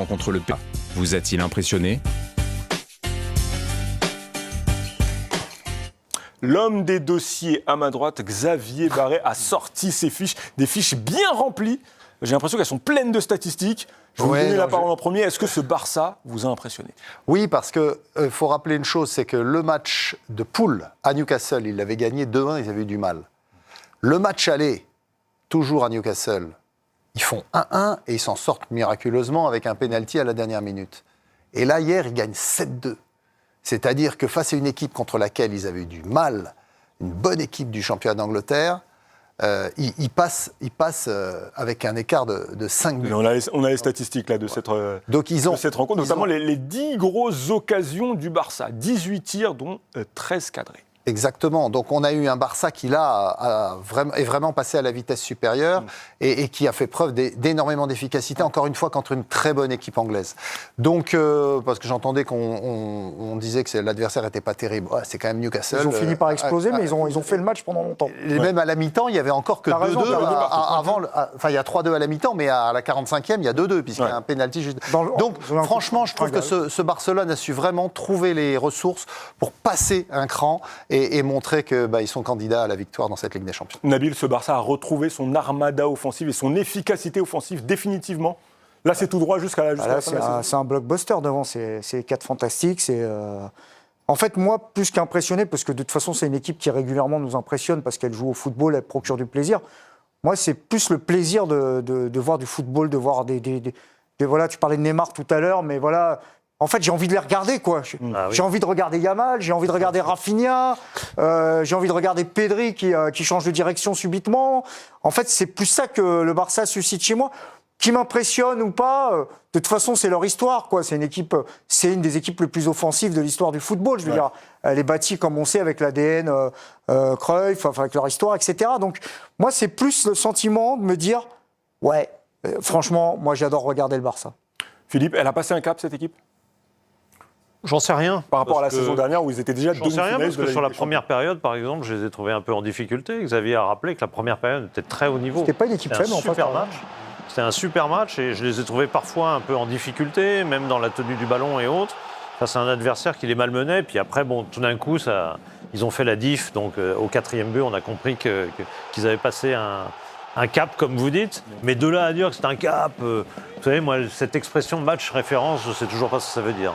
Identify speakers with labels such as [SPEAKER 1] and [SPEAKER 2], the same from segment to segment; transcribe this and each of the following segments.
[SPEAKER 1] contre le PSG. Vous a-t-il impressionné ?
[SPEAKER 2] L'homme des dossiers à ma droite, Xavier Barret, a sorti ses fiches, des fiches bien remplies. J'ai l'impression qu'elles sont pleines de statistiques. Je vais vous donner la parole en premier. Est-ce que ce Barça vous a impressionné ?
[SPEAKER 3] Oui, parce qu'il faut rappeler une chose, c'est que le match de poule à Newcastle, ils l'avaient gagné 2-1, ils avaient eu du mal. Le match aller, toujours à Newcastle, ils font 1-1 et ils s'en sortent miraculeusement avec un pénalty à la dernière minute. Et là, hier, ils gagnent 7-2. C'est-à-dire que face à une équipe contre laquelle ils avaient eu du mal, une bonne équipe du championnat d'Angleterre, ils passent avec un écart de 5 buts.
[SPEAKER 2] On a les statistiques là, de cette rencontre, notamment les 10 grosses occasions du Barça. 18 tirs, dont 13 cadrés.
[SPEAKER 3] Exactement. Donc on a eu un Barça qui là est vraiment passé à la vitesse supérieure et qui a fait preuve d'énormément d'efficacité, encore une fois, contre une très bonne équipe anglaise. Donc, parce que j'entendais qu'on disait que l'adversaire n'était pas terrible. Ouais, c'est quand même Newcastle.
[SPEAKER 4] Ils ont fini par exploser, mais ils ont fait le match pendant longtemps.
[SPEAKER 3] Et même à la mi-temps, il n'y avait encore que 2-2. Enfin, il y a 3-2 à la mi-temps, mais à la 45e, il y a 2-2, puisqu'il y a un pénalty juste. Donc, franchement, je trouve que ce Barcelone a su vraiment trouver les ressources pour passer un cran et montrer qu'ils sont candidats à la victoire dans cette Ligue des Champions.
[SPEAKER 2] Nabil, ce Barça a retrouvé son armada offensive et son efficacité offensive définitivement. Là, c'est tout droit jusqu'à la fin de la saison.
[SPEAKER 4] C'est un blockbuster devant, c'est 4 fantastiques. En fait, moi, plus qu'impressionné, parce que de toute façon, c'est une équipe qui régulièrement nous impressionne parce qu'elle joue au football, elle procure du plaisir. Moi, c'est plus le plaisir de voir du football, de voir voilà, tu parlais de Neymar tout à l'heure, mais voilà... En fait, j'ai envie de les regarder, quoi. J'ai envie de regarder Yamal, j'ai envie de regarder Rafinha, j'ai envie de regarder Pedri qui change de direction subitement. En fait, c'est plus ça que le Barça suscite chez moi. Qui m'impressionne ou pas, de toute façon, c'est leur histoire, quoi. C'est une des équipes les plus offensives de l'histoire du football. Je veux dire, elle est bâtie, comme on sait, avec l'ADN Cruyff, avec leur histoire, etc. Donc, moi, c'est plus le sentiment de me dire, franchement, moi, j'adore regarder le Barça.
[SPEAKER 2] Philippe, elle a passé un cap, cette équipe ?
[SPEAKER 5] J'en sais rien.
[SPEAKER 2] Par rapport à la saison dernière où ils étaient déjà demi-finalistes.
[SPEAKER 5] J'en sais rien parce que sur la première période, par exemple, je les ai trouvés un peu en difficulté. Xavier a rappelé que la première période était très haut niveau.
[SPEAKER 4] C'était pas une équipe faible en fait.
[SPEAKER 5] C'était un super match et je les ai trouvés parfois un peu en difficulté, même dans la tenue du ballon et autres. Face à un adversaire qui les malmenait. Puis après, tout d'un coup, ils ont fait la diff. Donc au 4e but, on a compris qu'ils avaient passé un cap, comme vous dites. Mais de là à dire que c'est un cap... Vous savez, moi, cette expression match référence, je ne sais toujours pas ce que ça veut dire.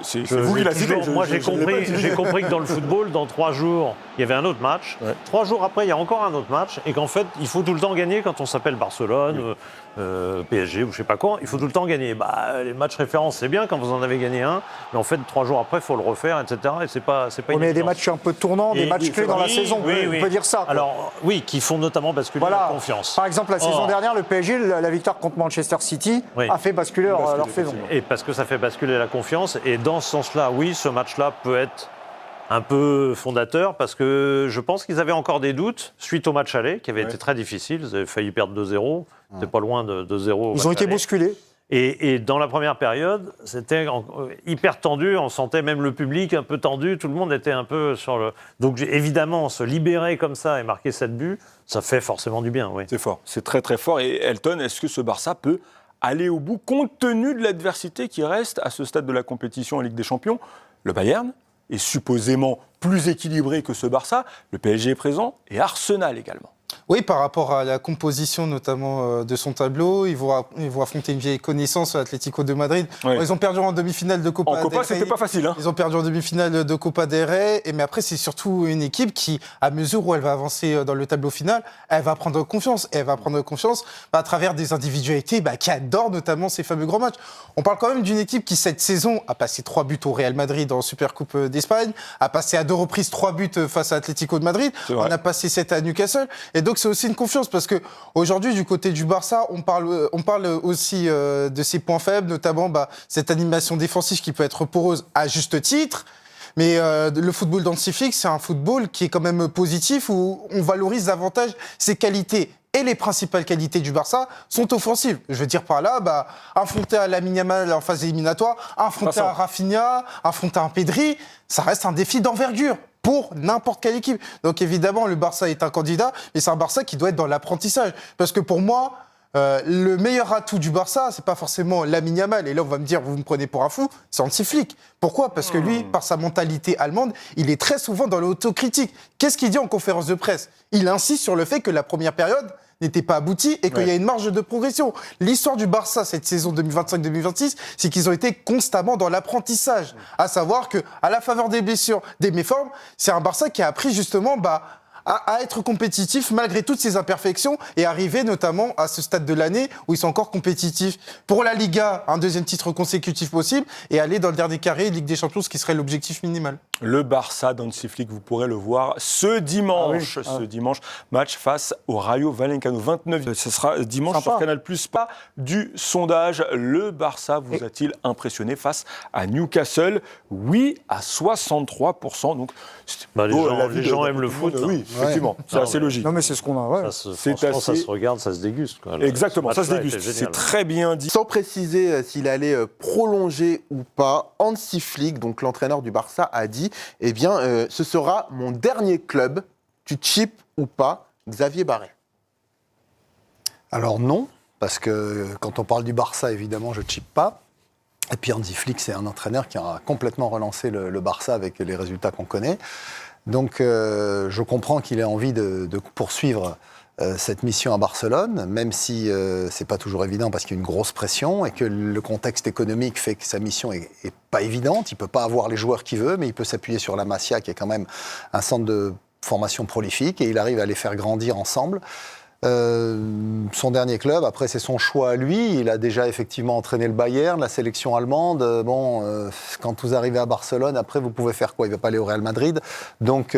[SPEAKER 2] C'est vous qui la citez.
[SPEAKER 5] Moi, j'ai compris que dans le football, dans 3 jours, il y avait un autre match. 3 jours après, il y a encore un autre match. Et qu'en fait, il faut tout le temps gagner quand on s'appelle Barcelone, PSG ou je ne sais pas quoi. Il faut tout le temps gagner. Les matchs références, c'est bien quand vous en avez gagné un. Mais en fait, 3 jours après, il faut le refaire, etc. Et c'est pas
[SPEAKER 4] mais il y a des matchs un peu tournants, des matchs clés dans la saison. On peut dire ça. Quoi.
[SPEAKER 5] Alors, oui, qui font notamment basculer la confiance.
[SPEAKER 4] Par exemple, la saison dernière, le PSG, la victoire contre Manchester City, a fait basculer leur saison.
[SPEAKER 5] Et parce que ça fait basculer la confiance. Et dans ce sens-là, oui, ce match-là peut être un peu fondateur parce que je pense qu'ils avaient encore des doutes suite au match aller qui avait été très difficile. Ils avaient failli perdre 2-0. C'était pas loin de 2-0.
[SPEAKER 4] Ils ont été bousculés.
[SPEAKER 5] Et dans la première période, c'était hyper tendu. On sentait même le public un peu tendu. Tout le monde était un peu sur le... Donc évidemment, se libérer comme ça et marquer 7 buts, ça fait forcément du bien. Oui.
[SPEAKER 2] C'est fort. C'est très très fort. Et Elton, est-ce que ce Barça peut aller au bout compte tenu de l'adversité qui reste à ce stade de la compétition en Ligue des Champions ? Le Bayern est supposément plus équilibré que ce Barça. Le PSG est présent et Arsenal également.
[SPEAKER 6] Oui, par rapport à la composition notamment de son tableau, ils vont affronter une vieille connaissance, l'Atlético de Madrid.
[SPEAKER 2] Oui.
[SPEAKER 6] Ils ont perdu en demi-finale de Copa del Rey.
[SPEAKER 2] En Copa, c'était pas facile. Hein.
[SPEAKER 6] Ils ont perdu en demi-finale de Copa del Rey. Mais après, c'est surtout une équipe qui, à mesure où elle va avancer dans le tableau final, elle va prendre confiance. Et elle va prendre confiance à travers des individualités qui adorent notamment ces fameux grands matchs. On parle quand même d'une équipe qui, cette saison, a passé 3 buts au Real Madrid en Supercoupe d'Espagne, a passé à 2 reprises 3 buts face à Atlético de Madrid. On a passé 7 à Newcastle. Et donc, c'est aussi une confiance parce qu'aujourd'hui, du côté du Barça, on parle aussi de ses points faibles, notamment cette animation défensive qui peut être poreuse à juste titre. Mais le football densifique, c'est un football qui est quand même positif où on valorise davantage ses qualités. Et les principales qualités du Barça sont offensives. Je veux dire par là, affronter à Lamine Yamal en phase éliminatoire, affronter à Rafinha, affronter à un Pedri, ça reste un défi d'envergure pour n'importe quelle équipe. Donc évidemment, le Barça est un candidat, mais c'est un Barça qui doit être dans l'apprentissage. Parce que pour moi, le meilleur atout du Barça, c'est pas forcément Lamine Yamal. Et là, on va me dire, vous me prenez pour un fou, c'est Hansi Flick. Pourquoi ? Parce que lui, par sa mentalité allemande, il est très souvent dans l'autocritique. Qu'est-ce qu'il dit en conférence de presse ? Il insiste sur le fait que la première période n'était pas aboutie et qu'il y a une marge de progression. L'histoire du Barça cette saison 2025-2026, c'est qu'ils ont été constamment dans l'apprentissage. À savoir qu'à la faveur des blessures, des méformes, c'est un Barça qui a appris justement à être compétitif malgré toutes ses imperfections et arriver notamment à ce stade de l'année où ils sont encore compétitifs. Pour la Liga, un deuxième titre consécutif possible et aller dans le dernier carré Ligue des Champions, ce qui serait l'objectif minimal.
[SPEAKER 2] Le Barça d'Hansi Flick, vous pourrez le voir ce dimanche. Ce dimanche, match face au Rayo Vallecano. 29, ce sera dimanche sur Canal+. Pas du sondage. Le Barça vous a-t-il impressionné face à Newcastle ? Oui, à 63%. Donc,
[SPEAKER 5] les gens aiment le foot.
[SPEAKER 2] Oui, effectivement, c'est assez logique.
[SPEAKER 4] Non, mais c'est ce qu'on a. Ouais.
[SPEAKER 5] Ça se regarde, ça se déguste. Quoi.
[SPEAKER 2] Exactement, ça se déguste. C'est très bien dit.
[SPEAKER 7] Sans préciser s'il allait prolonger ou pas, Hansi Flick, donc l'entraîneur du Barça, a dit eh bien, ce sera mon dernier club. Tu chips ou pas, Xavier Barret?
[SPEAKER 3] Alors non, parce que quand on parle du Barça, évidemment, je ne chippe pas. Et puis Hansi Flick, c'est un entraîneur qui a complètement relancé le Barça avec les résultats qu'on connaît. Donc je comprends qu'il ait envie de poursuivre cette mission à Barcelone, même si c'est pas toujours évident parce qu'il y a une grosse pression et que le contexte économique fait que sa mission est pas évidente. Il peut pas avoir les joueurs qu'il veut, mais il peut s'appuyer sur la Masia, qui est quand même un centre de formation prolifique, et il arrive à les faire grandir ensemble. Son dernier club, après c'est son choix à lui, il a déjà effectivement entraîné le Bayern, la sélection allemande, quand vous arrivez à Barcelone, après vous pouvez faire quoi ? Il ne va pas aller au Real Madrid, donc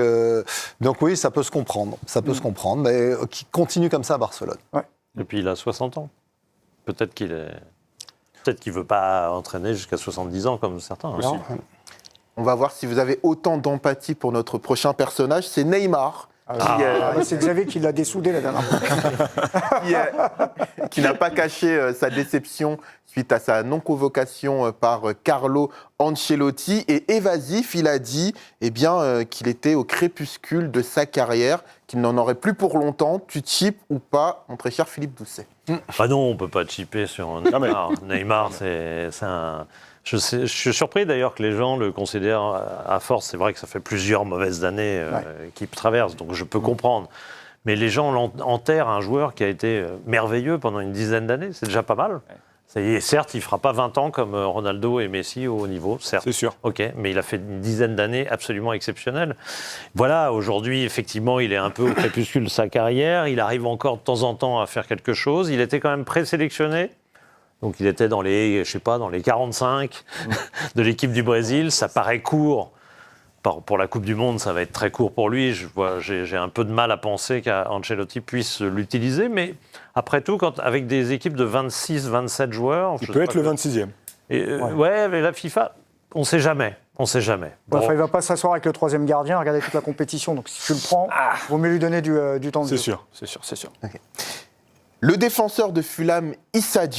[SPEAKER 3] oui, ça peut se comprendre, mais qu'il continue comme ça à Barcelone.
[SPEAKER 4] Ouais.
[SPEAKER 5] Et puis il a 60 ans, peut-être qu'il ne veut pas entraîner jusqu'à 70 ans comme certains.
[SPEAKER 7] Aussi. On va voir si vous avez autant d'empathie pour notre prochain personnage, c'est Neymar.
[SPEAKER 4] C'est Xavier qui l'a dessoudé la dernière fois.
[SPEAKER 7] Qui n'a pas caché sa déception suite à sa non-convocation par Carlo Ancelotti. Et évasif, il a dit qu'il était au crépuscule de sa carrière, qu'il n'en aurait plus pour longtemps. Tu chippes ou pas, mon très cher Philippe Doucet?
[SPEAKER 5] Ah non, on ne peut pas chipper sur Neymar. Neymar, c'est un... Je suis surpris d'ailleurs que les gens le considèrent à force. C'est vrai que ça fait plusieurs mauvaises années qu'il traverse, donc je peux comprendre. Mais les gens enterrent un joueur qui a été merveilleux pendant une dizaine d'années. C'est déjà pas mal. Et certes, il ne fera pas 20 ans comme Ronaldo et Messi au haut niveau, certes.
[SPEAKER 2] C'est sûr.
[SPEAKER 5] Ok, mais il a fait une dizaine d'années absolument exceptionnelles. Voilà, aujourd'hui, effectivement, il est un peu au crépuscule de sa carrière. Il arrive encore de temps en temps à faire quelque chose. Il était quand même présélectionné. Donc il était dans les 45 de l'équipe du Brésil. Ça paraît court. Pour la Coupe du Monde, ça va être très court pour lui. J'ai un peu de mal à penser qu'Ancelotti puisse l'utiliser. Mais après tout, avec des équipes de 26, 27 joueurs...
[SPEAKER 2] Il peut être le 26e.
[SPEAKER 5] Ouais, mais la FIFA, on ne sait jamais. On ne sait jamais.
[SPEAKER 4] Bon. Enfin, il ne va pas s'asseoir avec le troisième gardien, regarder toute la compétition. Donc si tu le prends, il vaut mieux lui donner du temps de jeu.
[SPEAKER 2] C'est sûr.
[SPEAKER 7] Okay. Le défenseur de Fulham, Issa Diop,